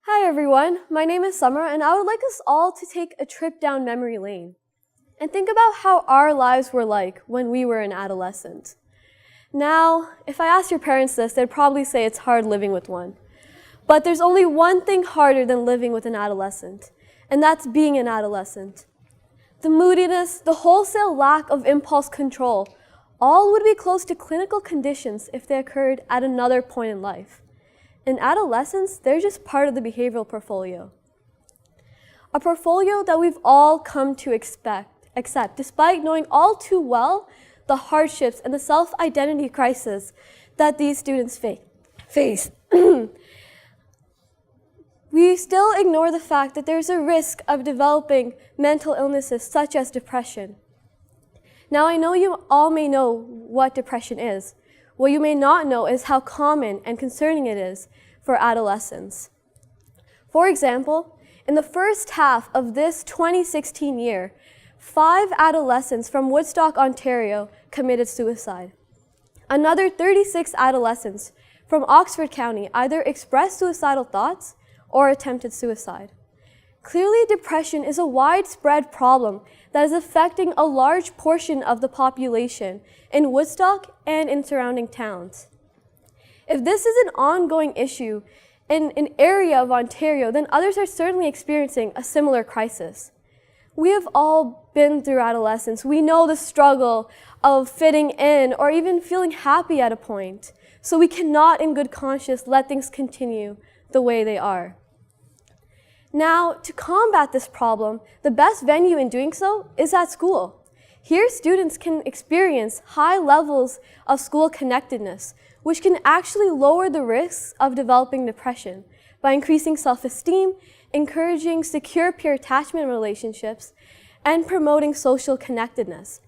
Hi everyone, my name is Samra and I would like us all to take a trip down memory lane and think about how our lives were like when we were an adolescent. Now, if I asked your parents this, they'd probably say it's hard living with one. But there's only one thing harder than living with an adolescent, and that's being an adolescent. The moodiness, the wholesale lack of impulse control, all would be close to clinical conditions if they occurred at another point in life. In adolescence, they're just part of the behavioral portfolio. A portfolio that we've all come to accept, despite knowing all too well the hardships and the self-identity crisis that these students face. We still ignore the fact that there's a risk of developing mental illnesses such as depression. Now, I know you all may know what depression is. What you may not know is how common and concerning it is for adolescents. For example, in the first half of this 2016 year, 5 adolescents from Woodstock, Ontario committed suicide. Another 36 adolescents from Oxford County either expressed suicidal thoughts or attempted suicide. Clearly, depression is a widespread problem that is affecting a large portion of the population in Woodstock and in surrounding towns. If this is an ongoing issue in an area of Ontario, then others are certainly experiencing a similar crisis. We have all been through adolescence. We know the struggle of fitting in or even feeling happy at a point. So we cannot in good conscience let things continue the way they are. Now, to combat this problem, the best venue in doing so is at school. Here, students can experience high levels of school connectedness, which can actually lower the risks of developing depression by increasing self-esteem, encouraging secure peer attachment relationships, and promoting social connectedness.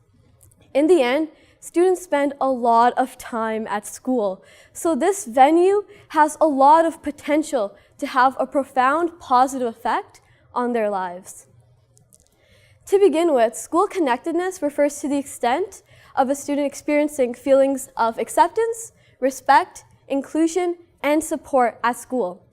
In the end, students spend a lot of time at school, so this venue has a lot of potential to have a profound positive effect on their lives. To begin with, school connectedness refers to the extent of a student experiencing feelings of acceptance, respect, inclusion, and support at school.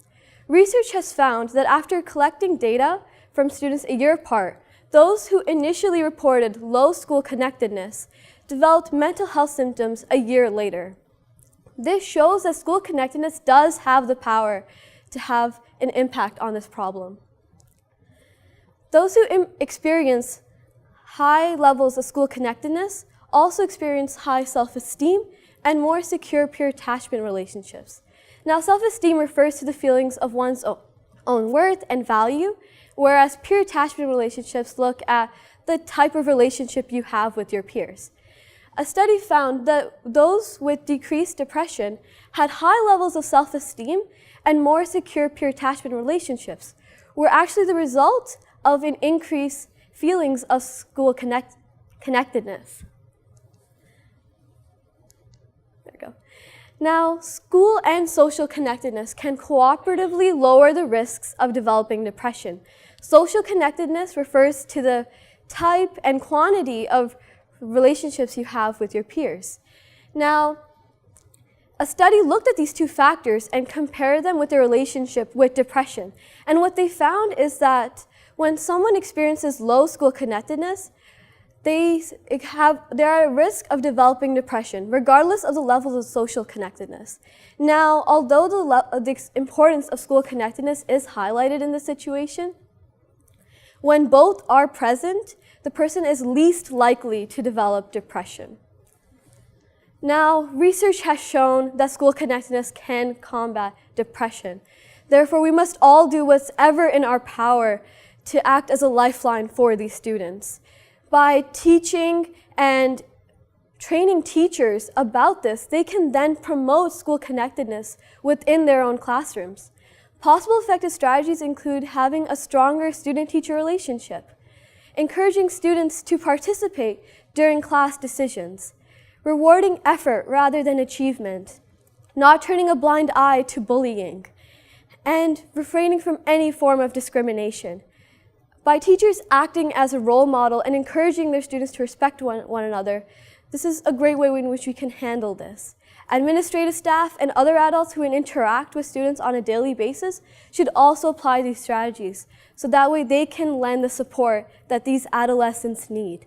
Research has found that after collecting data from students a year apart, those who initially reported low school connectedness developed mental health symptoms a year later. This shows that school connectedness does have the power to have an impact on this problem. Those who experience high levels of school connectedness also experience high self-esteem and more secure peer attachment relationships. Now, self-esteem refers to the feelings of one's own worth and value, whereas peer attachment relationships look at the type of relationship you have with your peers. A study found that those with decreased depression had high levels of self-esteem and more secure peer attachment relationships, were actually the result of an increased feelings of school connectedness. There we go. Now, school and social connectedness can cooperatively lower the risks of developing depression. Social connectedness refers to the type and quantity of relationships you have with your peers. Now, a study looked at these two factors and compared them with their relationship with depression. And what they found is that when someone experiences low school connectedness, they are at risk of developing depression, regardless of the levels of social connectedness. Now, although the importance of school connectedness is highlighted in this situation, when both are present, the person is least likely to develop depression. Now, research has shown that school connectedness can combat depression. Therefore, we must all do whatever in our power to act as a lifeline for these students. By teaching and training teachers about this, they can then promote school connectedness within their own classrooms. Possible effective strategies include having a stronger student-teacher relationship, encouraging students to participate during class decisions, rewarding effort rather than achievement, not turning a blind eye to bullying, and refraining from any form of discrimination. By teachers acting as a role model and encouraging their students to respect one another, this is a great way in which we can handle this. Administrative staff and other adults who interact with students on a daily basis should also apply these strategies, so that way they can lend the support that these adolescents need.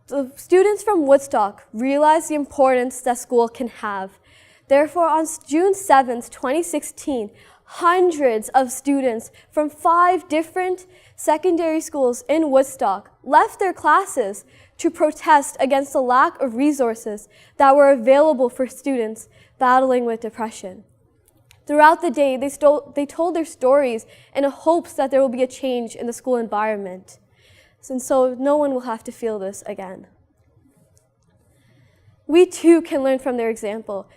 The students from Woodstock realize the importance that school can have. Therefore, on June 7th, 2016, hundreds of students from 5 different secondary schools in Woodstock left their classes to protest against the lack of resources that were available for students battling with depression. Throughout the day, they told their stories in hopes that there will be a change in the school environment, and so no one will have to feel this again. We too can learn from their example.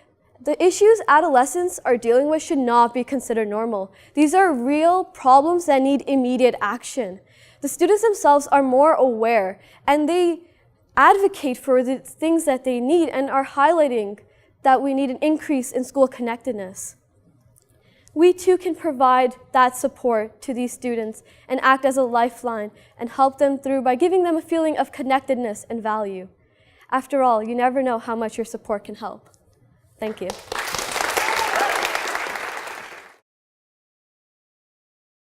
The issues adolescents are dealing with should not be considered normal. These are real problems that need immediate action. The students themselves are more aware, and they advocate for the things that they need and are highlighting that we need an increase in school connectedness. We too can provide that support to these students and act as a lifeline and help them through by giving them a feeling of connectedness and value. After all, you never know how much your support can help. Thank you.